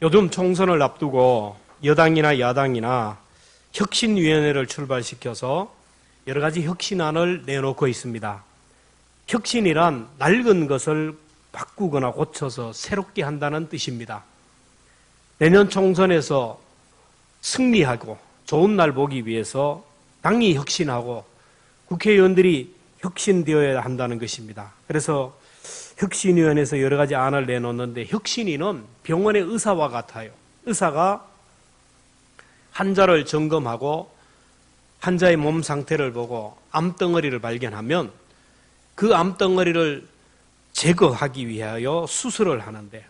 요즘 총선을 앞두고 여당이나 야당이나 혁신위원회를 출발시켜서 여러 가지 혁신안을 내놓고 있습니다. 혁신이란 낡은 것을 바꾸거나 고쳐서 새롭게 한다는 뜻입니다. 내년 총선에서 승리하고 좋은 날 보기 위해서 당이 혁신하고 국회의원들이 혁신되어야 한다는 것입니다. 그래서 혁신위원회에서 여러 가지 안을 내놓는데, 혁신위는 병원의 의사와 같아요. 의사가 환자를 점검하고 환자의 몸 상태를 보고 암덩어리를 발견하면 그 암덩어리를 제거하기 위하여 수술을 하는데,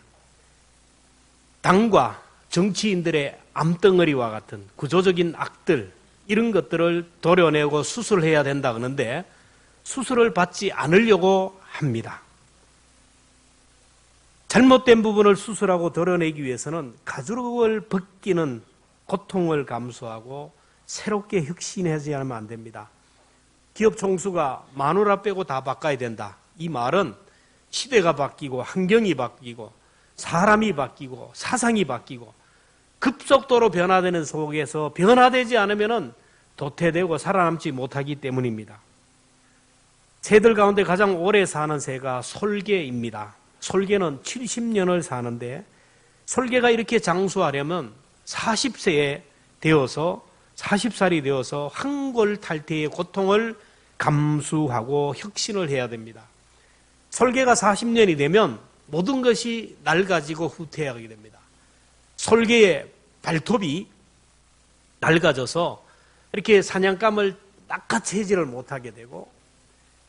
당과 정치인들의 암덩어리와 같은 구조적인 악들, 이런 것들을 도려내고 수술해야 된다 그러는데 수술을 받지 않으려고 합니다. 잘못된 부분을 수술하고 도려내기 위해서는 가죽을 벗기는 고통을 감수하고 새롭게 혁신하지 않으면 안 됩니다. 기업 총수가 마누라 빼고 다 바꿔야 된다. 이 말은 시대가 바뀌고 환경이 바뀌고 사람이 바뀌고 사상이 바뀌고 급속도로 변화되는 속에서 변화되지 않으면 도태되고 살아남지 못하기 때문입니다. 새들 가운데 가장 오래 사는 새가 솔개입니다. 솔개는 70년을 사는데, 솔개가 이렇게 장수하려면 40세에 되어서 40살이 되어서 황골탈퇴의 고통을 감수하고 혁신을 해야 됩니다. 솔개가 40년이 되면 모든 것이 낡아지고 후퇴하게 됩니다. 솔개의 발톱이 낡아져서 이렇게 사냥감을 낚아채지를 못하게 되고,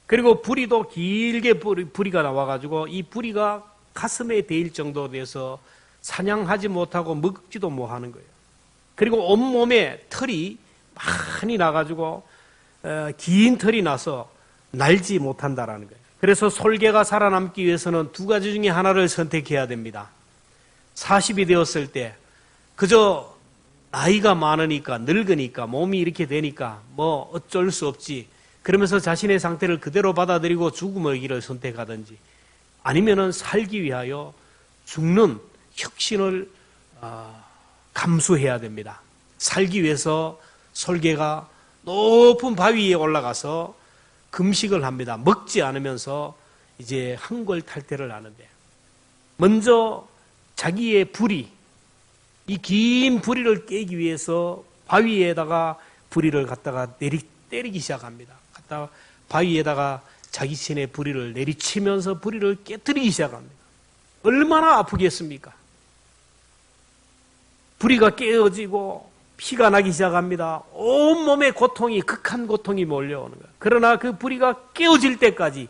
그리고 부리도 길게 부리가 나와가지고 이 부리가 가슴에 대일 정도 돼서 사냥하지 못하고 먹지도 못하는 거예요. 그리고 온몸에 털이 많이 나가지고 긴 털이 나서 날지 못한다라는 거예요. 그래서 솔개가 살아남기 위해서는 두 가지 중에 하나를 선택해야 됩니다. 40이 되었을 때 그저 나이가 많으니까, 늙으니까, 몸이 이렇게 되니까 뭐 어쩔 수 없지, 그러면서 자신의 상태를 그대로 받아들이고 죽음의 길을 선택하든지, 아니면은 살기 위하여 죽는 혁신을 감수해야 됩니다. 살기 위해서 솔개가 높은 바위 위에 올라가서 금식을 합니다. 먹지 않으면서 이제 황골탈퇴를 하는데, 먼저 자기의 부리, 이 긴 부리를 깨기 위해서 바위에다가 부리를 갖다가 때리기 시작합니다. 갖다가 바위에다가 자기 신의 부리를 내리치면서 부리를 깨뜨리기 시작합니다. 얼마나 아프겠습니까? 부리가 깨어지고 피가 나기 시작합니다. 온몸에 고통이, 극한 고통이 몰려오는 거예요. 그러나 그 부리가 깨어질 때까지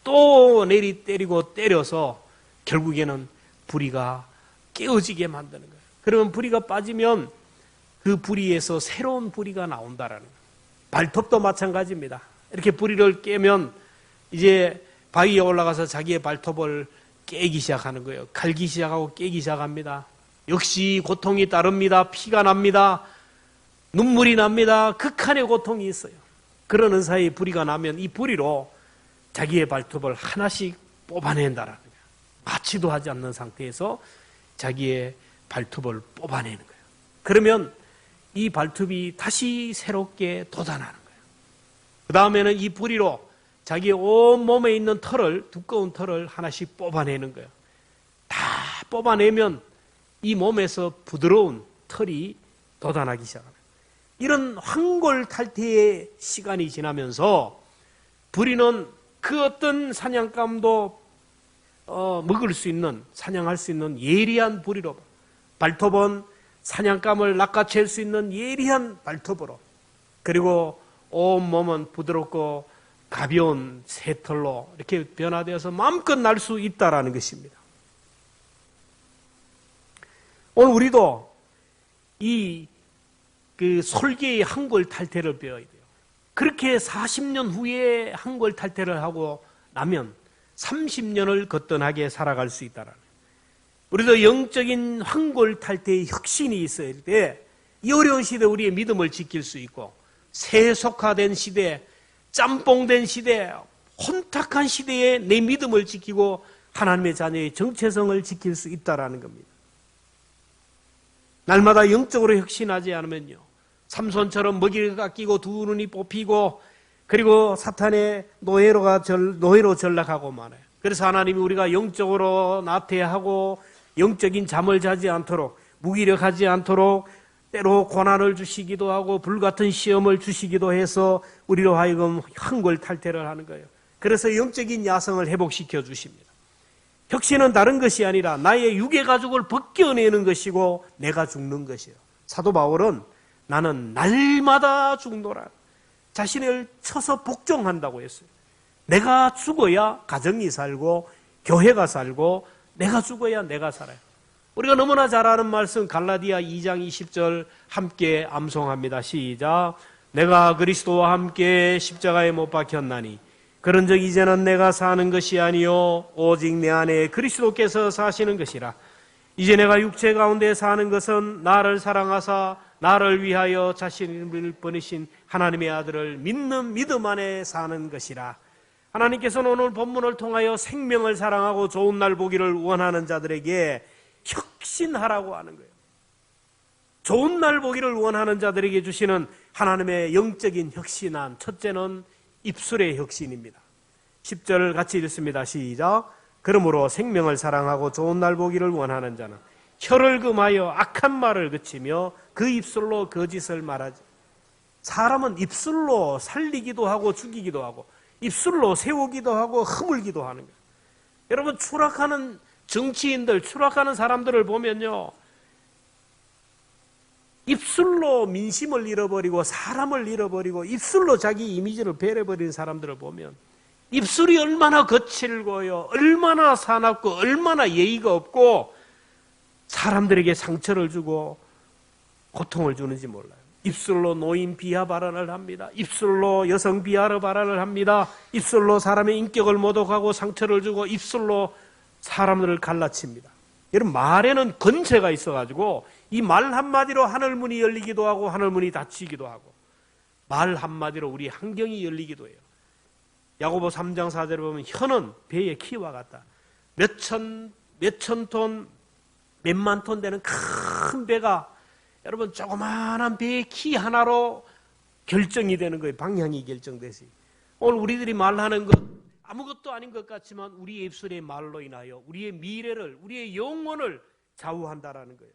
또 때리고 때려서 결국에는 부리가 깨어지게 만드는 거예요. 그러면 부리가 빠지면 그 부리에서 새로운 부리가 나온다라는 거예요. 발톱도 마찬가지입니다. 이렇게 부리를 깨면 이제 바위에 올라가서 자기의 발톱을 깨기 시작하는 거예요. 갈기 시작하고 깨기 시작합니다. 역시 고통이 따릅니다. 피가 납니다. 눈물이 납니다. 극한의 고통이 있어요. 그러는 사이에 부리가 나면 이 부리로 자기의 발톱을 하나씩 뽑아낸다라는 거예요. 마취도 하지 않는 상태에서 자기의 발톱을 뽑아내는 거예요. 그러면 이 발톱이 다시 새롭게 돋아나는 거예요. 그 다음에는 이 부리로 자기의 온 몸에 있는 털을, 두꺼운 털을 하나씩 뽑아내는 거예요. 다 뽑아내면 이 몸에서 부드러운 털이 돋아나기 시작합니다. 이런 황골탈퇴의 시간이 지나면서 부리는 그 어떤 사냥감도 먹을 수 있는, 사냥할 수 있는 예리한 부리로, 발톱은 사냥감을 낚아챌 수 있는 예리한 발톱으로, 그리고 온몸은 부드럽고 가벼운 새털로 이렇게 변화되어서 마음껏 날 수 있다라는 것입니다. 오늘 우리도 그 솔개의 황골탈퇴를 배워야 돼요. 그렇게 40년 후에 황골탈퇴를 하고 나면 30년을 거뜬하게 살아갈 수 있다라는 거예요. 우리도 영적인 황골탈퇴의 혁신이 있어야 돼. 이 어려운 시대 우리의 믿음을 지킬 수 있고, 세속화된 시대, 짬뽕된 시대, 혼탁한 시대에 내 믿음을 지키고 하나님의 자녀의 정체성을 지킬 수 있다라는 겁니다. 날마다 영적으로 혁신하지 않으면요, 삼손처럼 먹이가 끼고 두 눈이 뽑히고 그리고 사탄의 노예로 전락하고 말아요. 그래서 하나님이 우리가 영적으로 나태하고 영적인 잠을 자지 않도록, 무기력하지 않도록 때로 고난을 주시기도 하고 불같은 시험을 주시기도 해서 우리로 하여금 환골탈태를 하는 거예요. 그래서 영적인 야성을 회복시켜 주십니다. 혁신은 다른 것이 아니라 나의 육의 가죽을 벗겨내는 것이고 내가 죽는 것이에요. 사도 바울은 나는 날마다 죽노라, 자신을 쳐서 복종한다고 했어요. 내가 죽어야 가정이 살고 교회가 살고 내가 죽어야 내가 살아요. 우리가 너무나 잘 아는 말씀 갈라디아 2장 20절 함께 암송합니다. 시작. 내가 그리스도와 함께 십자가에 못 박혔나니 그런즉 이제는 내가 사는 것이 아니요 오직 내 안에 그리스도께서 사시는 것이라. 이제 내가 육체 가운데 사는 것은 나를 사랑하사 나를 위하여 자신을 보내신 하나님의 아들을 믿는 믿음 안에 사는 것이라. 하나님께서는 오늘 본문을 통하여 생명을 사랑하고 좋은 날 보기를 원하는 자들에게 혁신하라고 하는 거예요. 좋은 날 보기를 원하는 자들에게 주시는 하나님의 영적인 혁신안, 첫째는 입술의 혁신입니다. 10절 같이 읽습니다. 시작. 그러므로 생명을 사랑하고 좋은 날 보기를 원하는 자는 혀를 금하여 악한 말을 그치며 그 입술로 거짓을 말하지. 사람은 입술로 살리기도 하고 죽이기도 하고 입술로 세우기도 하고 허물기도 하는 거예요. 여러분, 추락하는 정치인들, 추락하는 사람들을 보면요, 입술로 민심을 잃어버리고 사람을 잃어버리고 입술로 자기 이미지를 베려버리는 사람들을 보면 입술이 얼마나 거칠고요, 얼마나 사납고 얼마나 예의가 없고 사람들에게 상처를 주고 고통을 주는지 몰라요. 입술로 노인 비하 발언을 합니다. 입술로 여성 비하 발언을 합니다. 입술로 사람의 인격을 모독하고 상처를 주고 입술로 사람들을 갈라칩니다. 여러분, 말에는 건세가 있어가지고 이 말 한마디로 하늘문이 열리기도 하고 하늘문이 닫히기도 하고 말 한마디로 우리 환경이 열리기도 해요. 야고보 3장 4절에 보면 혀는 배의 키와 같다. 몇천 톤, 몇만 톤 되는 큰 배가 여러분 조그마한 배의 키 하나로 결정이 되는 거예요. 방향이 결정되지. 오늘 우리들이 말하는 것 아무것도 아닌 것 같지만 우리의 입술의 말로 인하여 우리의 미래를, 우리의 영혼을 좌우한다라는 거예요.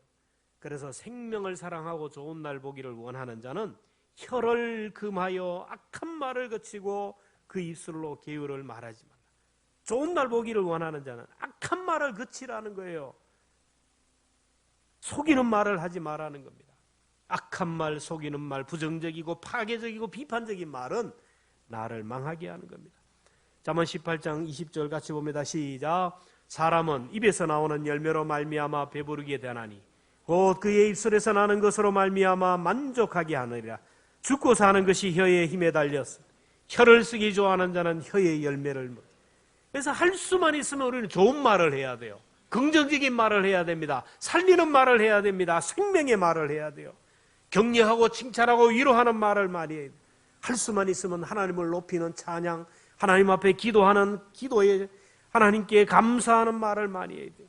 그래서 생명을 사랑하고 좋은 날 보기를 원하는 자는 혀를 금하여 악한 말을 그치고 그 입술로 계율을 말하지 말라. 좋은 날 보기를 원하는 자는 악한 말을 그치라는 거예요. 속이는 말을 하지 말라는 겁니다. 악한 말, 속이는 말, 부정적이고 파괴적이고 비판적인 말은 나를 망하게 하는 겁니다. 잠언 18장 20절 같이 봅니다. 시작. 사람은 입에서 나오는 열매로 말미암아 배부르게 되나니 곧 그의 입술에서 나는 것으로 말미암아 만족하게 하느니라. 죽고 사는 것이 혀의 힘에 달렸어. 혀를 쓰기 좋아하는 자는 혀의 열매를 먹. 그래서 할 수만 있으면 우리는 좋은 말을 해야 돼요. 긍정적인 말을 해야 됩니다. 살리는 말을 해야 됩니다. 생명의 말을 해야 돼요. 격려하고 칭찬하고 위로하는 말을 많이 해야 돼요. 할 수만 있으면 하나님을 높이는 찬양, 하나님 앞에 기도하는 기도에 하나님께 감사하는 말을 많이 해야 돼요.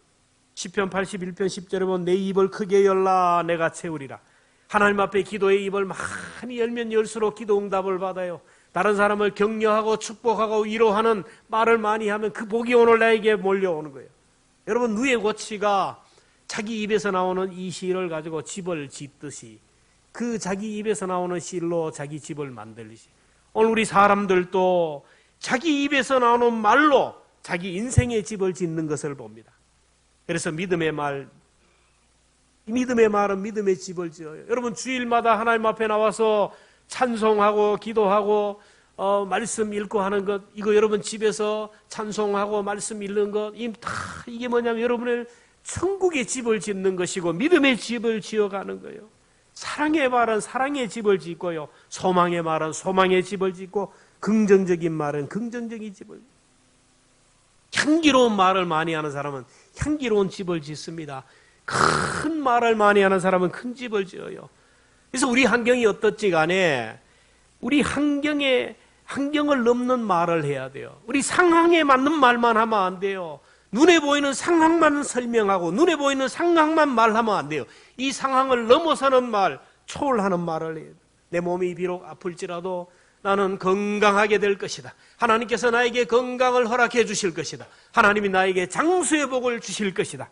시편 81편 10절에 보면 내 입을 크게 열라 내가 채우리라. 하나님 앞에 기도의 입을 많이 열면 열수록 기도 응답을 받아요. 다른 사람을 격려하고 축복하고 위로하는 말을 많이 하면 그 복이 오늘 나에게 몰려오는 거예요. 여러분, 누에 고치가 자기 입에서 나오는 이 실을 가지고 집을 짓듯이 그 자기 입에서 나오는 실로 자기 집을 만들듯이 오늘 우리 사람들도 자기 입에서 나오는 말로 자기 인생의 집을 짓는 것을 봅니다. 그래서 믿음의 말은 믿음의 집을 지어요. 여러분, 주일마다 하나님 앞에 나와서 찬송하고 기도하고 말씀 읽고 하는 것, 이거 여러분 집에서 찬송하고 말씀 읽는 것, 이게 뭐냐면 여러분의 천국의 집을 짓는 것이고 믿음의 집을 지어가는 거예요. 사랑의 말은 사랑의 집을 짓고요, 소망의 말은 소망의 집을 짓고, 긍정적인 말은 긍정적인 집을, 향기로운 말을 많이 하는 사람은 향기로운 집을 짓습니다. 큰 말을 많이 하는 사람은 큰 집을 지어요. 그래서 우리 환경이 어떻지 간에 우리 환경을 넘는 말을 해야 돼요. 우리 상황에 맞는 말만 하면 안 돼요. 눈에 보이는 상황만 설명하고 눈에 보이는 상황만 말하면 안 돼요. 이 상황을 넘어서는 말, 초월하는 말을 해요. 내 몸이 비록 아플지라도 나는 건강하게 될 것이다. 하나님께서 나에게 건강을 허락해 주실 것이다. 하나님이 나에게 장수의 복을 주실 것이다.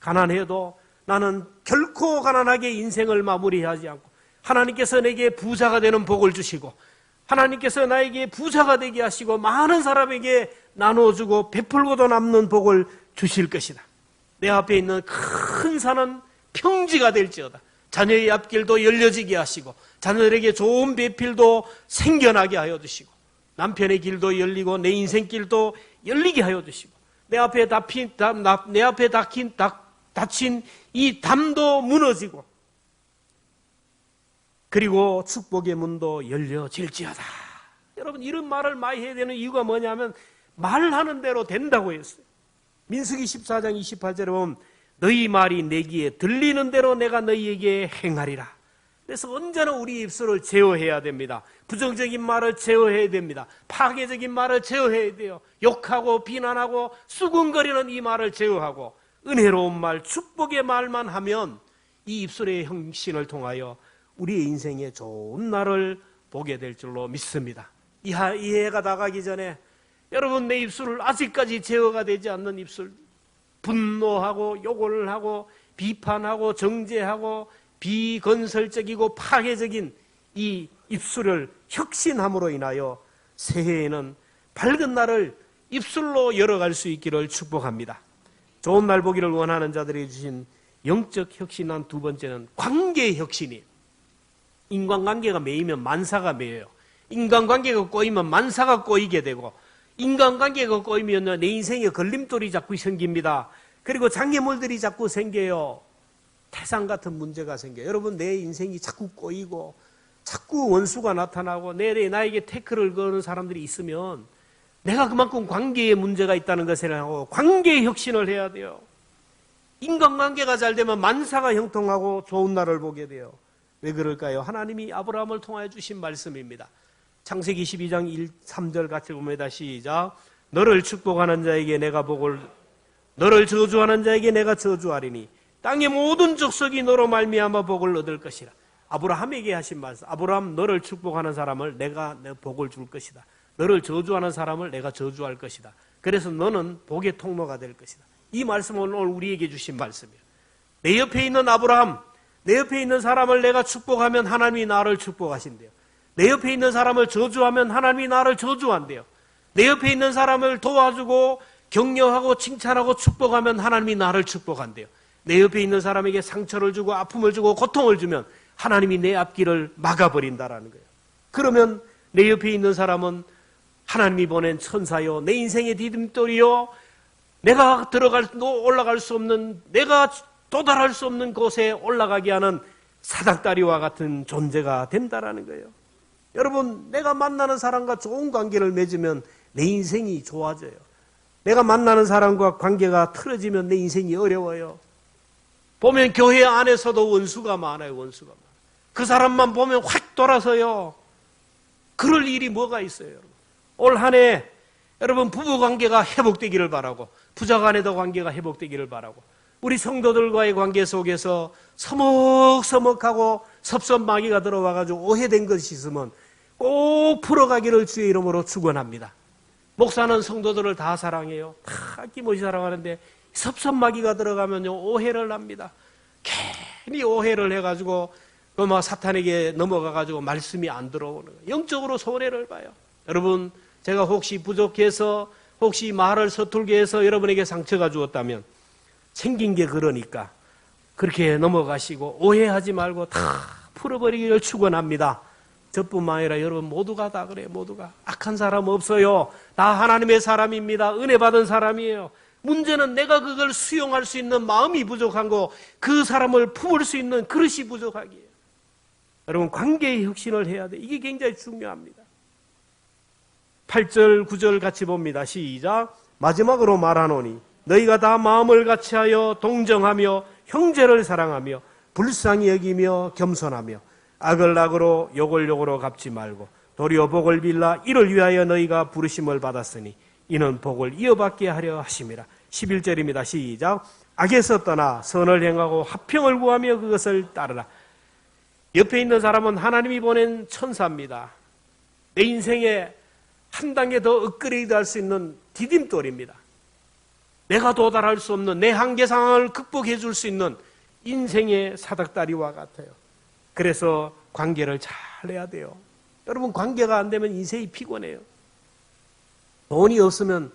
가난해도 나는 결코 가난하게 인생을 마무리하지 않고 하나님께서 내게 부자가 되는 복을 주시고 하나님께서 나에게 부자가 되게 하시고 많은 사람에게 나눠주고 베풀고도 남는 복을 주실 것이다. 내 앞에 있는 큰 산은 평지가 될지어다. 자녀의 앞길도 열려지게 하시고 자녀들에게 좋은 배필도 생겨나게 하여 주시고 남편의 길도 열리고 내 인생길도 열리게 하여 주시고 내 앞에 닫힌 이 담도 무너지고 그리고 축복의 문도 열려질지어다. 여러분, 이런 말을 많이 해야 되는 이유가 뭐냐면 말하는 대로 된다고 했어요. 민수기 14장 28절에 보면 너희 말이 내 귀에 들리는 대로 내가 너희에게 행하리라. 그래서 언제나 우리 입술을 제어해야 됩니다. 부정적인 말을 제어해야 됩니다. 파괴적인 말을 제어해야 돼요. 욕하고 비난하고 수군거리는 이 말을 제어하고 은혜로운 말, 축복의 말만 하면 이 입술의 형신을 통하여 우리의 인생에 좋은 날을 보게 될 줄로 믿습니다. 이 해가 나가기 전에 여러분, 내 입술을 아직까지 제어가 되지 않는 입술, 분노하고 욕을 하고 비판하고 정죄하고 비건설적이고 파괴적인 이 입술을 혁신함으로 인하여 새해에는 밝은 날을 입술로 열어갈 수 있기를 축복합니다. 좋은 날 보기를 원하는 자들이 주신 영적 혁신한 두 번째는 관계의 혁신이에요. 인간관계가 매이면 만사가 매여요. 인간관계가 꼬이면 만사가 꼬이게 되고 인간관계가 꼬이면 내 인생에 걸림돌이 자꾸 생깁니다. 그리고 장애물들이 자꾸 생겨요. 태산 같은 문제가 생겨요. 여러분, 내 인생이 자꾸 꼬이고 자꾸 원수가 나타나고 나에게 태클을 거는 사람들이 있으면 내가 그만큼 관계에 문제가 있다는 것을 하고 관계의 혁신을 해야 돼요. 인간관계가 잘 되면 만사가 형통하고 좋은 날을 보게 돼요. 왜 그럴까요? 하나님이 아브라함을 통하여 주신 말씀입니다. 창세기 12장 1, 3절 같이 봅니다. 시작. 너를 축복하는 자에게 내가 복을, 너를 저주하는 자에게 내가 저주하리니 땅의 모든 족속이 너로 말미암아 복을 얻을 것이라. 아브라함에게 하신 말씀. 아브라함, 너를 축복하는 사람을 내가 내 복을 줄 것이다. 너를 저주하는 사람을 내가 저주할 것이다. 그래서 너는 복의 통로가 될 것이다. 이 말씀은 오늘 우리에게 주신 말씀이에요. 내 옆에 있는 아브라함, 내 옆에 있는 사람을 내가 축복하면 하나님이 나를 축복하신대요. 내 옆에 있는 사람을 저주하면 하나님이 나를 저주한대요. 내 옆에 있는 사람을 도와주고 격려하고 칭찬하고 축복하면 하나님이 나를 축복한대요. 내 옆에 있는 사람에게 상처를 주고 아픔을 주고 고통을 주면 하나님이 내 앞길을 막아버린다라는 거예요. 그러면 내 옆에 있는 사람은 하나님이 보낸 천사요, 내 인생의 디딤돌이요, 내가 올라갈 수 없는, 내가 도달할 수 없는 곳에 올라가게 하는 사닥다리와 같은 존재가 된다라는 거예요. 여러분, 내가 만나는 사람과 좋은 관계를 맺으면 내 인생이 좋아져요. 내가 만나는 사람과 관계가 틀어지면 내 인생이 어려워요. 보면 교회 안에서도 원수가 많아요. 원수가 많아요. 그 사람만 보면 확 돌아서요. 그럴 일이 뭐가 있어요, 여러분. 올 한 해 여러분, 부부관계가 회복되기를 바라고 부자간에도 관계가 회복되기를 바라고 우리 성도들과의 관계 속에서 서먹서먹하고 섭섭마귀가 들어와가지고 오해된 것이 있으면 꼭 풀어가기를 주의 이름으로 축원합니다. 목사는 성도들을 다 사랑해요. 다 아낌없이 사랑하는데 섭섭마귀가 들어가면 오해를 합니다. 괜히 오해를 해가지고 사탄에게 넘어가가지고 말씀이 안 들어오는 거예요. 영적으로 손해를 봐요. 여러분, 제가 혹시 부족해서 혹시 말을 서툴게 해서 여러분에게 상처가 주었다면 생긴 게 그러니까 그렇게 넘어가시고 오해하지 말고 다 풀어버리기를 축원합니다. 저뿐만 아니라 여러분 모두가 다 그래요. 모두가 악한 사람 없어요. 다 하나님의 사람입니다. 은혜 받은 사람이에요. 문제는 내가 그걸 수용할 수 있는 마음이 부족한 거, 그 사람을 품을 수 있는 그릇이 부족하기에. 여러분, 관계의 혁신을 해야 돼. 이게 굉장히 중요합니다. 8절 9절 같이 봅니다. 시작. 마지막으로 말하노니 너희가 다 마음을 같이하여 동정하며 형제를 사랑하며 불쌍히 여기며 겸손하며 악을 악으로 욕을 욕으로 갚지 말고 도리어 복을 빌라. 이를 위하여 너희가 부르심을 받았으니 이는 복을 이어받게 하려 하심이라. 11절입니다. 시작. 악에서 떠나 선을 행하고 화평을 구하며 그것을 따르라. 옆에 있는 사람은 하나님이 보낸 천사입니다. 내 인생에 한 단계 더 업그레이드 할 수 있는 디딤돌입니다. 내가 도달할 수 없는 내 한계 상황을 극복해 줄 수 있는 인생의 사닥다리와 같아요. 그래서 관계를 잘 해야 돼요. 여러분, 관계가 안 되면 인생이 피곤해요. 돈이 없으면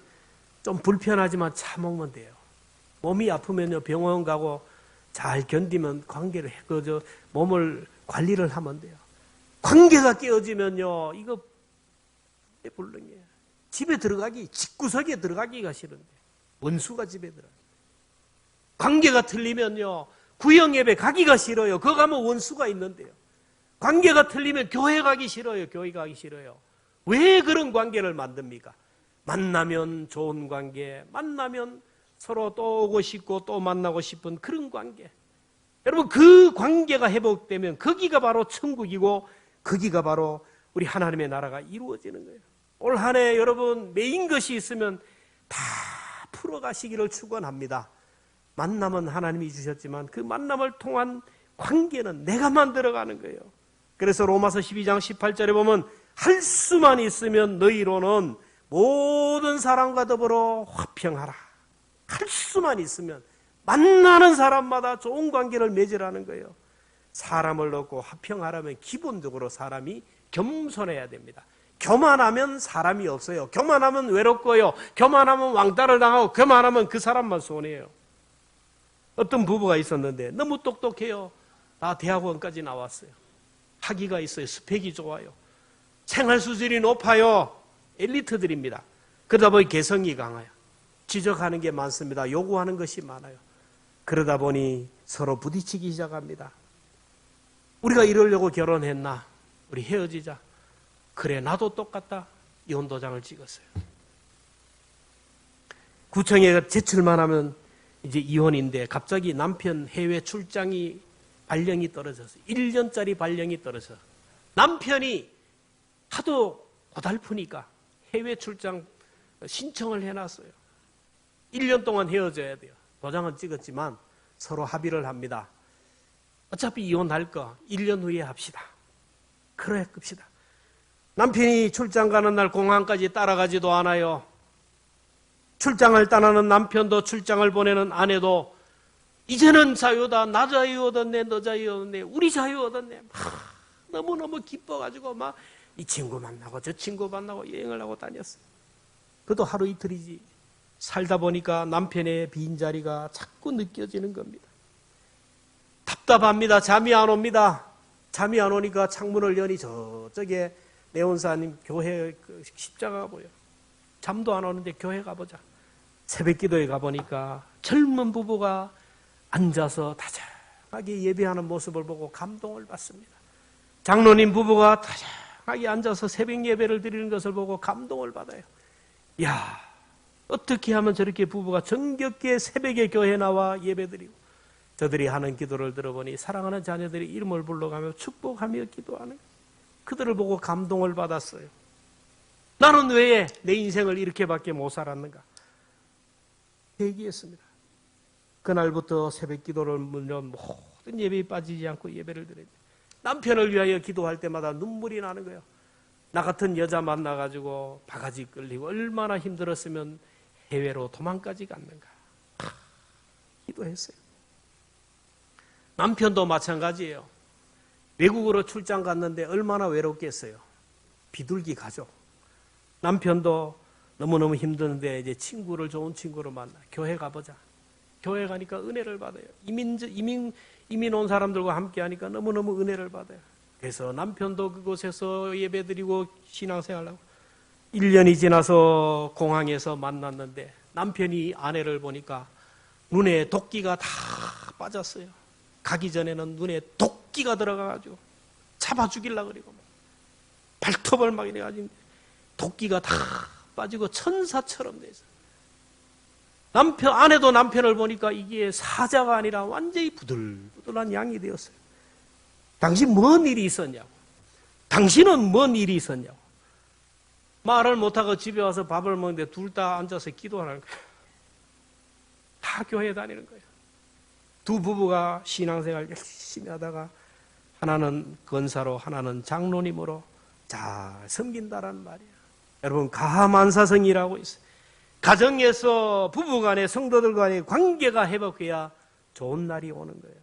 좀 불편하지만 참으면 돼요. 몸이 아프면요, 병원 가고 잘 견디면 관계를 몸을 관리를 하면 돼요. 관계가 깨어지면요, 이거 불능이에요. 집에 들어가기, 집구석에 들어가기가 싫은데 원수가 집에 들어가. 관계가 틀리면요, 구역 예배 가기가 싫어요. 거기 가면 원수가 있는데요. 관계가 틀리면 교회 가기 싫어요. 교회 가기 싫어요. 왜 그런 관계를 만듭니까? 만나면 좋은 관계, 만나면 서로 또 오고 싶고 또 만나고 싶은 그런 관계. 여러분, 그 관계가 회복되면 거기가 바로 천국이고 거기가 바로 우리 하나님의 나라가 이루어지는 거예요. 올 한 해 여러분 메인 것이 있으면 다 풀어가시기를 축원합니다. 만남은 하나님이 주셨지만 그 만남을 통한 관계는 내가 만들어가는 거예요. 그래서 로마서 12장 18절에 보면 할 수만 있으면 너희로는 모든 사람과 더불어 화평하라. 할 수만 있으면 만나는 사람마다 좋은 관계를 맺으라는 거예요. 사람을 얻고 화평하려면 기본적으로 사람이 겸손해야 됩니다. 교만하면 사람이 없어요. 교만하면 외롭고요. 교만하면 왕따를 당하고 교만하면 그 사람만 손해요. 어떤 부부가 있었는데 너무 똑똑해요. 다 대학원까지 나왔어요. 학위가 있어요. 스펙이 좋아요. 생활 수준이 높아요. 엘리트들입니다. 그러다 보니 개성이 강해요. 지적하는 게 많습니다. 요구하는 것이 많아요. 그러다 보니 서로 부딪히기 시작합니다. 우리가 이러려고 결혼했나? 우리 헤어지자. 그래, 나도 똑같다. 이혼 도장을 찍었어요. 구청에 제출만 하면 이제 이혼인데 갑자기 남편 해외 출장이 발령이 떨어져서 1년짜리 발령이 떨어져 남편이 하도 고달프니까 해외 출장 신청을 해놨어요. 1년 동안 헤어져야 돼요. 도장은 찍었지만 서로 합의를 합니다. 어차피 이혼할 거 1년 후에 합시다. 그래 끕시다. 남편이 출장 가는 날 공항까지 따라가지도 않아요. 출장을 떠나는 남편도 출장을 보내는 아내도 이제는 자유다. 나 자유 얻었네. 너 자유 얻었네. 우리 자유 얻었네. 너무너무 기뻐가지고 막 이 친구 만나고 저 친구 만나고 여행을 하고 다녔어요. 그것도 하루 이틀이지. 살다 보니까 남편의 빈자리가 자꾸 느껴지는 겁니다. 답답합니다. 잠이 안 옵니다. 잠이 안 오니까 창문을 여니 저쪽에 내원사님 교회 십자가가 보여. 잠도 안 오는데 교회 가보자. 새벽 기도에 가보니까 젊은 부부가 앉아서 다정하게 예배하는 모습을 보고 감동을 받습니다. 장로님 부부가 다정하게 앉아서 새벽 예배를 드리는 것을 보고 감동을 받아요. 이야, 어떻게 하면 저렇게 부부가 정겹게 새벽에 교회 나와 예배드리고 저들이 하는 기도를 들어보니 사랑하는 자녀들이 이름을 불러가며 축복하며 기도하는 그들을 보고 감동을 받았어요. 나는 왜 내 인생을 이렇게밖에 못 살았는가? 회개했습니다. 그날부터 새벽 기도를 물려 모든 예배에 빠지지 않고 예배를 드려요. 남편을 위하여 기도할 때마다 눈물이 나는 거예요. 나 같은 여자 만나가지고 바가지 끌리고 얼마나 힘들었으면 해외로 도망까지 갔는가. 기도했어요. 남편도 마찬가지예요. 외국으로 출장 갔는데 얼마나 외롭겠어요. 비둘기 가족. 남편도 너무너무 힘드는데 이제 친구를 좋은 친구로 만나. 교회 가보자. 교회 가니까 은혜를 받아요. 이민 온 사람들과 함께 하니까 너무너무 은혜를 받아요. 그래서 남편도 그곳에서 예배드리고 신앙생활하고 1년이 지나서 공항에서 만났는데 남편이 아내를 보니까 눈에 도끼가 다 빠졌어요. 가기 전에는 눈에 도끼가 들어가가지고 잡아 죽이려고 그러고 발톱을 막 이래가지고 도끼가 다 빠지고 천사처럼 돼 있어요. 아내도 남편을 보니까 이게 사자가 아니라 완전히 부들부들한 양이 되었어요. 당신 뭔 일이 있었냐고. 당신은 뭔 일이 있었냐고. 말을 못하고 집에 와서 밥을 먹는데 둘 다 앉아서 기도하는 거예요. 다 교회 다니는 거예요. 두 부부가 신앙생활 열심히 하다가 하나는 권사로 하나는 장로님으로 잘 섬긴다라는 말이에요. 여러분, 가만사성이라고 있어요. 가정에서 부부간의 성도들 간의 관계가 회복해야 좋은 날이 오는 거예요.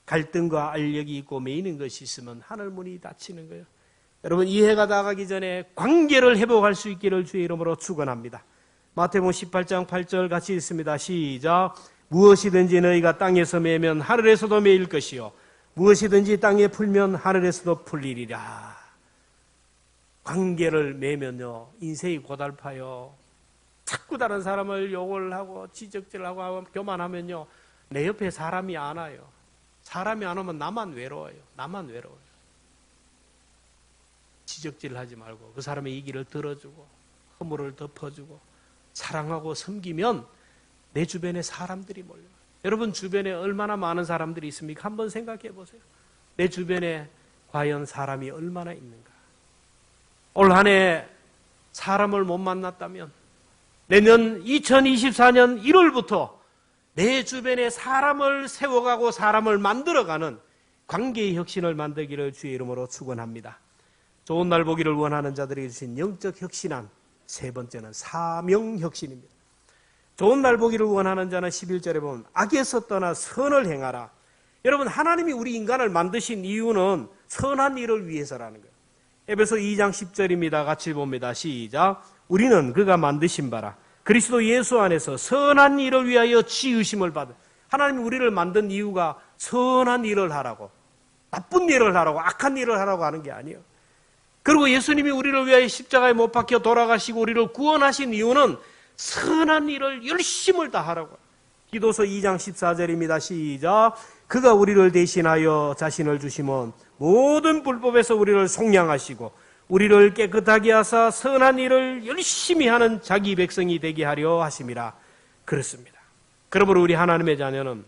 갈등과 알력이 있고 매이는 것이 있으면 하늘문이 닫히는 거예요. 여러분, 이 해가 다가기 전에 관계를 회복할 수 있기를 주의 이름으로 축원합니다. 마태복음 18장 8절 같이 읽습니다. 시작. 무엇이든지 너희가 땅에서 매면 하늘에서도 매일 것이요 무엇이든지 땅에 풀면 하늘에서도 풀리리라. 관계를 매면요 인생이 고달파요. 자꾸 다른 사람을 욕을 하고 지적질하고 교만하면요 내 옆에 사람이 안 와요. 사람이 안 오면 나만 외로워요. 나만 외로워요. 지적질하지 말고 그 사람의 얘기를 들어주고 허물을 덮어주고 사랑하고 섬기면 내 주변에 사람들이 몰려요. 여러분 주변에 얼마나 많은 사람들이 있습니까? 한번 생각해 보세요. 내 주변에 과연 사람이 얼마나 있는가? 올 한 해 사람을 못 만났다면 내년 2024년 1월부터 내 주변에 사람을 세워가고 사람을 만들어가는 관계의 혁신을 만들기를 주의 이름으로 축원합니다. 좋은 날 보기를 원하는 자들에게 주신 영적 혁신안 세 번째는 사명 혁신입니다. 좋은 날 보기를 원하는 자는 11절에 보면 악에서 떠나 선을 행하라. 여러분 하나님이 우리 인간을 만드신 이유는 선한 일을 위해서라는 거예요. 에베소 2장 10절입니다. 같이 봅니다. 시작. 우리는 그가 만드신 바라 그리스도 예수 안에서 선한 일을 위하여 지으심을 받은. 하나님이 우리를 만든 이유가 선한 일을 하라고, 나쁜 일을 하라고, 악한 일을 하라고 하는 게 아니에요. 그리고 예수님이 우리를 위하여 십자가에 못 박혀 돌아가시고 우리를 구원하신 이유는 선한 일을 열심을 다하라고. 기도서 2장 14절입니다. 시작. 그가 우리를 대신하여 자신을 주시면 모든 불법에서 우리를 속량하시고 우리를 깨끗하게 하사 선한 일을 열심히 하는 자기 백성이 되게 하려 하심이라. 그렇습니다. 그러므로 우리 하나님의 자녀는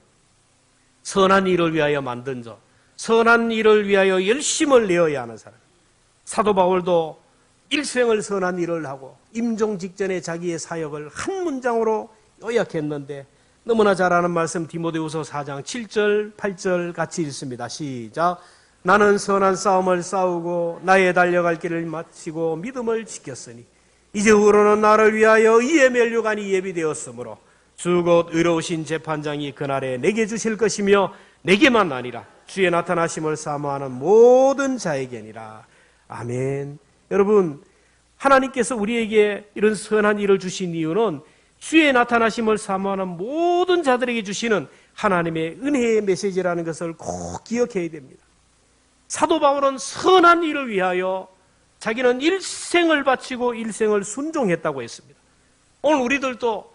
선한 일을 위하여 만든 자, 선한 일을 위하여 열심을 내어야 하는 사람. 사도 바울도 일생을 선한 일을 하고 임종 직전에 자기의 사역을 한 문장으로 요약했는데 너무나 잘 아는 말씀 디모데후서 4장 7절 8절 같이 읽습니다. 시작. 나는 선한 싸움을 싸우고 나의 달려갈 길을 마치고 믿음을 지켰으니 이제후로는 나를 위하여 이의 면류관이 예비되었으므로 주 곧 의로우신 재판장이 그날에 내게 주실 것이며 내게만 아니라 주의 나타나심을 사모하는 모든 자에게니라. 아멘. 여러분 하나님께서 우리에게 이런 선한 일을 주신 이유는 주의 나타나심을 사모하는 모든 자들에게 주시는 하나님의 은혜의 메시지라는 것을 꼭 기억해야 됩니다. 사도 바울은 선한 일을 위하여 자기는 일생을 바치고 일생을 순종했다고 했습니다. 오늘 우리들도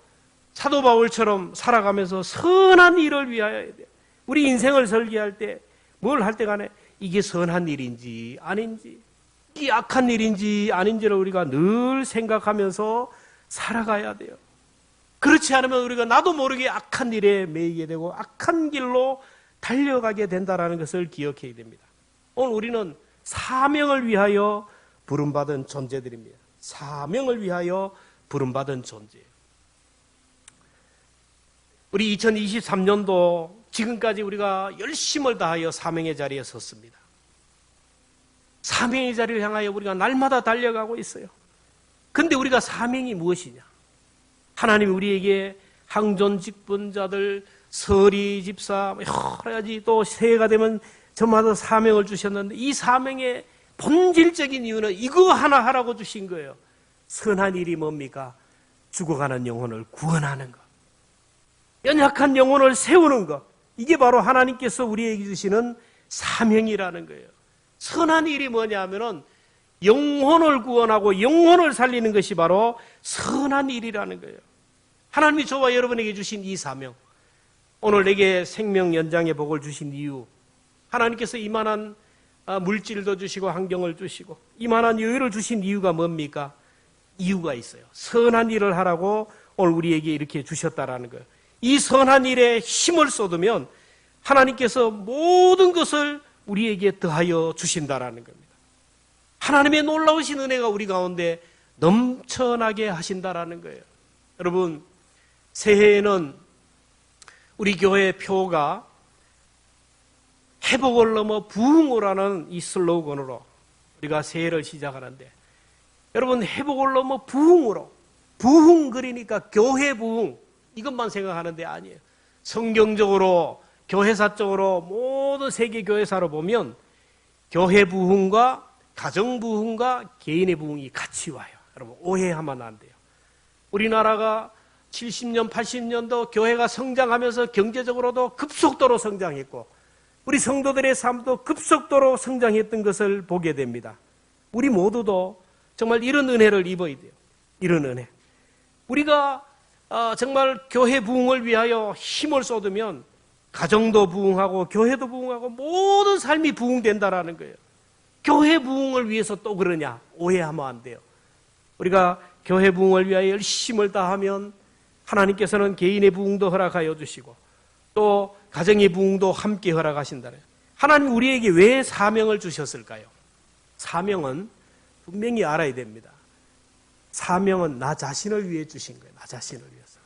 사도 바울처럼 살아가면서 선한 일을 위하여 해야 돼요. 우리 인생을 설계할 때 뭘 할 때 간에 이게 선한 일인지 아닌지 이 악한 일인지 아닌지를 우리가 늘 생각하면서 살아가야 돼요. 그렇지 않으면 우리가 나도 모르게 악한 일에 매이게 되고 악한 길로 달려가게 된다는 것을 기억해야 됩니다. 오늘 우리는 사명을 위하여 부름받은 존재들입니다. 사명을 위하여 부름받은 존재예요. 우리 2023년도 지금까지 우리가 열심을 다하여 사명의 자리에 섰습니다. 사명의 자리를 향하여 우리가 날마다 달려가고 있어요. 그런데 우리가 사명이 무엇이냐? 하나님이 우리에게 항존 직분자들, 서리 집사, 여러 가지 또 새해가 되면 저마다 사명을 주셨는데 이 사명의 본질적인 이유는 이거 하나 하라고 주신 거예요. 선한 일이 뭡니까? 죽어가는 영혼을 구원하는 것. 연약한 영혼을 세우는 것. 이게 바로 하나님께서 우리에게 주시는 사명이라는 거예요. 선한 일이 뭐냐 하면은 영혼을 구원하고 영혼을 살리는 것이 바로 선한 일이라는 거예요. 하나님이 저와 여러분에게 주신 이 사명, 오늘 내게 생명 연장의 복을 주신 이유, 하나님께서 이만한 물질도 주시고 환경을 주시고 이만한 여유를 주신 이유가 뭡니까? 이유가 있어요. 선한 일을 하라고 오늘 우리에게 이렇게 주셨다라는 거예요. 이 선한 일에 힘을 쏟으면 하나님께서 모든 것을 우리에게 더하여 주신다라는 겁니다. 하나님의 놀라우신 은혜가 우리 가운데 넘쳐나게 하신다라는 거예요. 여러분, 새해에는 우리 교회 표가 회복을 넘어 부흥으로라는 이 슬로건으로 우리가 새해를 시작하는데, 여러분, 회복을 넘어 부흥으로, 부흥 그리니까 교회 부흥 이것만 생각하는데 아니에요. 성경적으로, 교회사적으로, 모든 세계 교회사로 보면 교회 부흥과 가정 부흥과 개인의 부흥이 같이 와요. 여러분, 오해하면 안 돼요. 우리나라가 70년, 80년도 교회가 성장하면서 경제적으로도 급속도로 성장했고, 우리 성도들의 삶도 급속도로 성장했던 것을 보게 됩니다. 우리 모두도 정말 이런 은혜를 입어야 돼요. 이런 은혜. 우리가 정말 교회 부흥을 위하여 힘을 쏟으면 가정도 부흥하고 교회도 부흥하고 모든 삶이 부흥된다라는 거예요. 교회 부흥을 위해서 또 그러냐? 오해하면 안 돼요. 우리가 교회 부흥을 위하여 열심을 다하면 하나님께서는 개인의 부흥도 허락하여 주시고 또 가정의 부흥도 함께 허락하신다는, 하나님 우리에게 왜 사명을 주셨을까요? 사명은 분명히 알아야 됩니다. 사명은 나 자신을 위해 주신 거예요. 나 자신을 위해서.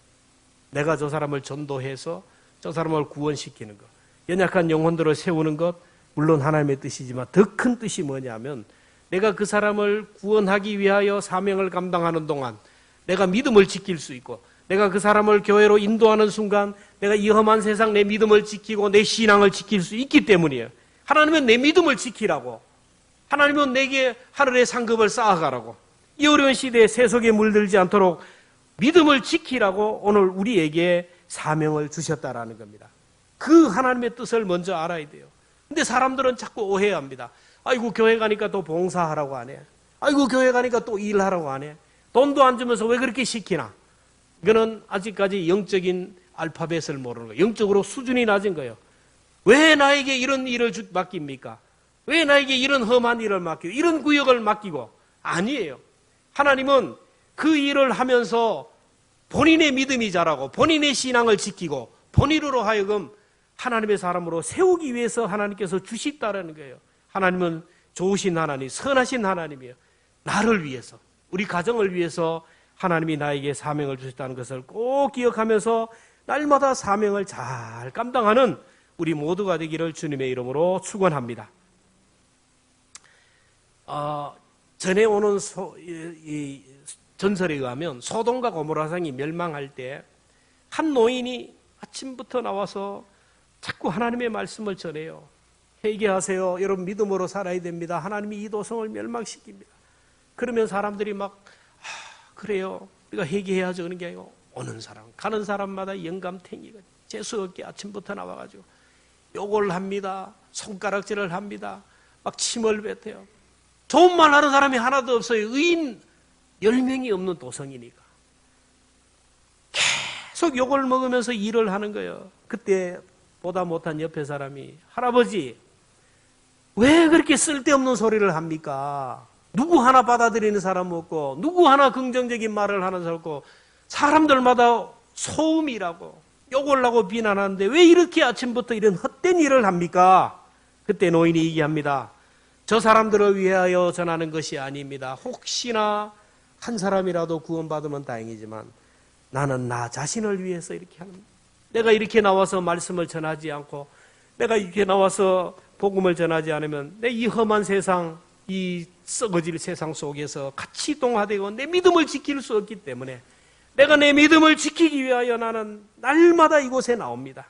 내가 저 사람을 전도해서 저 사람을 구원시키는 것, 연약한 영혼들을 세우는 것, 물론 하나님의 뜻이지만 더 큰 뜻이 뭐냐면, 내가 그 사람을 구원하기 위하여 사명을 감당하는 동안 내가 믿음을 지킬 수 있고, 내가 그 사람을 교회로 인도하는 순간 내가 이 험한 세상 내 믿음을 지키고 내 신앙을 지킬 수 있기 때문이에요. 하나님은 내 믿음을 지키라고, 하나님은 내게 하늘의 상급을 쌓아가라고, 이 어려운 시대에 세속에 물들지 않도록 믿음을 지키라고 오늘 우리에게 사명을 주셨다라는 겁니다. 그 하나님의 뜻을 먼저 알아야 돼요. 근데 사람들은 자꾸 오해합니다. 아이고, 교회 가니까 또 봉사하라고 하네. 아이고, 교회 가니까 또 일하라고 하네. 돈도 안 주면서 왜 그렇게 시키나? 이거는 아직까지 영적인 알파벳을 모르는 거예요. 영적으로 수준이 낮은 거예요. 왜 나에게 이런 일을 맡깁니까? 왜 나에게 이런 험한 일을 맡기고 이런 구역을 맡기고? 아니에요. 하나님은 그 일을 하면서 본인의 믿음이 자라고 본인의 신앙을 지키고 본인으로 하여금 하나님의 사람으로 세우기 위해서 하나님께서 주셨다는 거예요. 하나님은 좋으신 하나님, 선하신 하나님이에요. 나를 위해서, 우리 가정을 위해서 하나님이 나에게 사명을 주셨다는 것을 꼭 기억하면서 날마다 사명을 잘 감당하는 우리 모두가 되기를 주님의 이름으로 축원합니다. 전에 오는 전설에 의하면 소돔과 고모라성이 멸망할 때 한 노인이 아침부터 나와서 자꾸 하나님의 말씀을 전해요. 회개하세요. 여러분 믿음으로 살아야 됩니다. 하나님이 이 도성을 멸망시킵니다. 그러면 사람들이 막 그래요. 우리가 회개해야죠. 그런 게 아니고 오는 사람, 가는 사람마다 영감탱이가 재수없게 아침부터 나와가지고 욕을 합니다. 손가락질을 합니다. 막 침을 뱉어요. 좋은 말 하는 사람이 하나도 없어요. 의인 10명이 없는 도성이니까. 계속 욕을 먹으면서 일을 하는 거예요. 그때 보다 못한 옆에 사람이, 할아버지 왜 그렇게 쓸데없는 소리를 합니까? 누구 하나 받아들이는 사람 없고 누구 하나 긍정적인 말을 하는 사람 없고 사람들마다 소음이라고 욕을 하고 비난하는데 왜 이렇게 아침부터 이런 헛된 일을 합니까? 그때 노인이 얘기합니다. 저 사람들을 위하여 전하는 것이 아닙니다. 혹시나 한 사람이라도 구원받으면 다행이지만 나는 나 자신을 위해서 이렇게 하는 거예요. 내가 이렇게 나와서 말씀을 전하지 않고 내가 이렇게 나와서 복음을 전하지 않으면 내 이 험한 세상, 이 썩어질 세상 속에서 같이 동화되고 내 믿음을 지킬 수 없기 때문에 내가 내 믿음을 지키기 위하여 나는 날마다 이곳에 나옵니다.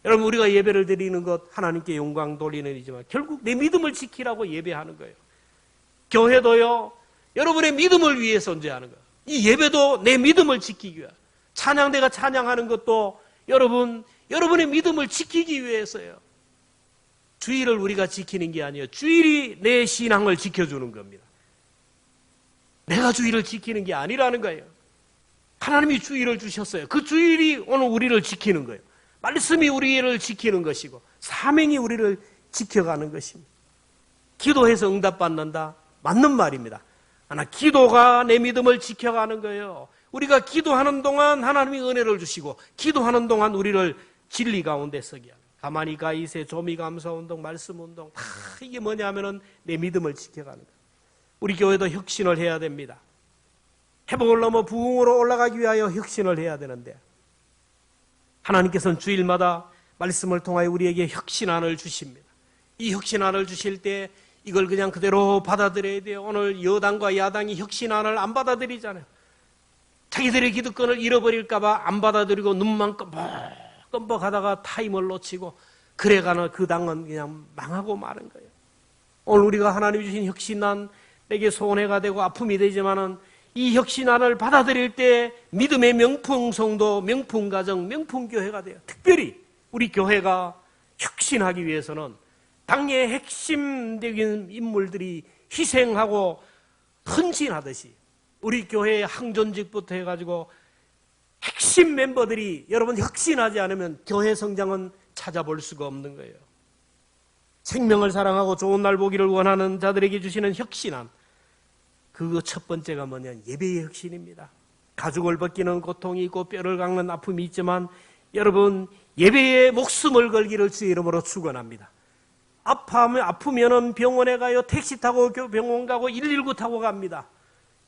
여러분, 우리가 예배를 드리는 것 하나님께 영광 돌리는 일이지만 결국 내 믿음을 지키라고 예배하는 거예요. 교회도요, 여러분의 믿음을 위해 존재하는 거예요. 이 예배도 내 믿음을 지키기 위해, 찬양대가 찬양하는 것도 여러분의 믿음을 지키기 위해서예요. 주일을 우리가 지키는 게 아니에요. 주일이 내 신앙을 지켜주는 겁니다. 내가 주일을 지키는 게 아니라는 거예요. 하나님이 주일을 주셨어요. 그 주일이 오늘 우리를 지키는 거예요. 말씀이 우리를 지키는 것이고 사명이 우리를 지켜가는 것입니다. 기도해서 응답받는다? 맞는 말입니다. 하나 기도가 내 믿음을 지켜가는 거예요. 우리가 기도하는 동안 하나님이 은혜를 주시고 기도하는 동안 우리를 진리 가운데 서게 하는, 가만히 가이세, 조미 감사 운동, 말씀 운동, 다 이게 뭐냐면은 내 믿음을 지켜가는 거예요. 우리 교회도 혁신을 해야 됩니다. 회복을 넘어 부흥으로 올라가기 위하여 혁신을 해야 되는데 하나님께서는 주일마다 말씀을 통하여 우리에게 혁신안을 주십니다. 이 혁신안을 주실 때 이걸 그냥 그대로 받아들여야 돼요. 오늘 여당과 야당이 혁신안을 안 받아들이잖아요. 자기들의 기득권을 잃어버릴까 봐 안 받아들이고 눈만 껌뻑 하다가 타임을 놓치고 그래가는 그 당은 그냥 망하고 마는 거예요. 오늘 우리가 하나님이 주신 혁신안 내게 손해가 되고 아픔이 되지만은 이 혁신안을 받아들일 때 믿음의 명품 성도, 명품 가정, 명품 교회가 돼요. 특별히 우리 교회가 혁신하기 위해서는 당의 핵심적인 인물들이 희생하고 헌신하듯이 우리 교회의 항존직부터 해가지고 핵심 멤버들이 여러분 혁신하지 않으면 교회 성장은 찾아볼 수가 없는 거예요. 생명을 사랑하고 좋은 날 보기를 원하는 자들에게 주시는 혁신안, 그 첫 번째가 뭐냐면 예배의 혁신입니다. 가죽을 벗기는 고통이 있고 뼈를 깎는 아픔이 있지만 여러분 예배에 목숨을 걸기를 주의 이름으로 축원합니다. 아프면은 병원에 가요. 택시 타고 병원 가고 119 타고 갑니다.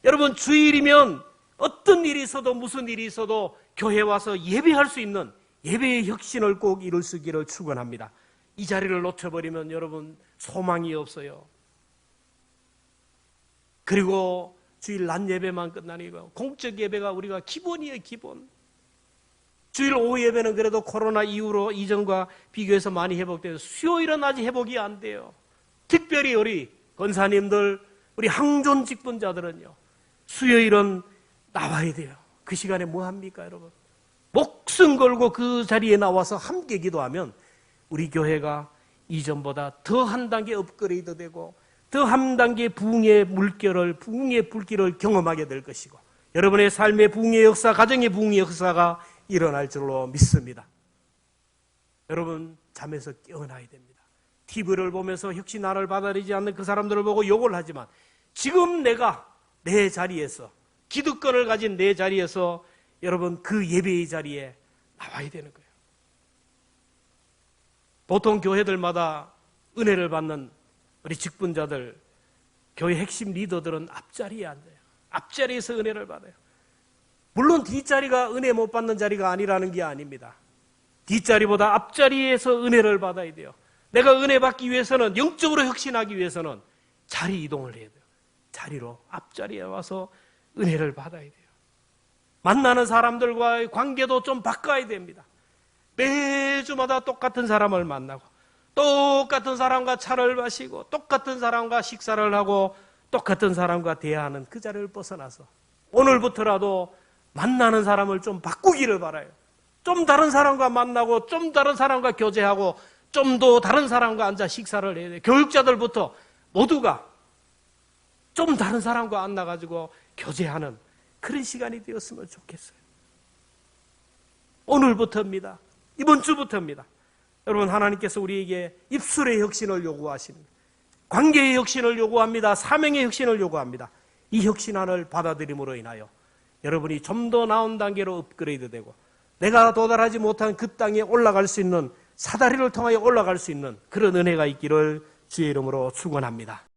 여러분 주일이면 어떤 일이 있어도 무슨 일이 있어도 교회 와서 예배할 수 있는 예배의 혁신을 꼭 이룰 수 있기를 축원합니다. 이 자리를 놓쳐버리면 여러분 소망이 없어요. 그리고 주일 낮 예배만 끝나니까 공적 예배가 우리가 기본이에요. 기본. 주일 오후 예배는 그래도 코로나 이후로 이전과 비교해서 많이 회복돼요. 수요일은 아직 회복이 안 돼요. 특별히 우리 권사님들, 우리 항존 직분자들은요, 수요일은 나와야 돼요. 그 시간에 뭐 합니까, 여러분? 목숨 걸고 그 자리에 나와서 함께 기도하면 우리 교회가 이전보다 더 한 단계 업그레이드 되고 더 한 단계 부흥의 물결을, 부흥의 불길을 경험하게 될 것이고 여러분의 삶의 부흥의 역사, 가정의 부흥의 역사가 일어날 줄로 믿습니다. 여러분 잠에서 깨어나야 됩니다. TV를 보면서 혁신안을 받아들이지 않는 그 사람들을 보고 욕을 하지만 지금 내가 내 자리에서 기득권을 가진 내 자리에서 여러분 그 예배의 자리에 나와야 되는 거예요. 보통 교회들마다 은혜를 받는 우리 직분자들, 교회 핵심 리더들은 앞자리에 앉아요. 앞자리에서 은혜를 받아요. 물론 뒷자리가 은혜 못 받는 자리가 아니라는 게 아닙니다. 뒷자리보다 앞자리에서 은혜를 받아야 돼요. 내가 은혜 받기 위해서는, 영적으로 혁신하기 위해서는 자리 이동을 해야 돼요. 자리로, 앞자리에 와서 은혜를 받아야 돼요. 만나는 사람들과의 관계도 좀 바꿔야 됩니다. 매주마다 똑같은 사람을 만나고 똑같은 사람과 차를 마시고 똑같은 사람과 식사를 하고 똑같은 사람과 대화하는 그 자리를 벗어나서 오늘부터라도 만나는 사람을 좀 바꾸기를 바라요. 좀 다른 사람과 만나고 좀 다른 사람과 교제하고 좀 더 다른 사람과 앉아 식사를 해야 돼요. 교육자들부터 모두가 좀 다른 사람과 만나가지고 교제하는 그런 시간이 되었으면 좋겠어요. 오늘부터입니다. 이번 주부터입니다. 여러분 하나님께서 우리에게 입술의 혁신을 요구하십니다. 관계의 혁신을 요구합니다. 사명의 혁신을 요구합니다. 이 혁신안을 받아들임으로 인하여 여러분이 좀 더 나은 단계로 업그레이드되고 내가 도달하지 못한 그 땅에 올라갈 수 있는 사다리를 통하여 올라갈 수 있는 그런 은혜가 있기를 주의 이름으로 축원합니다.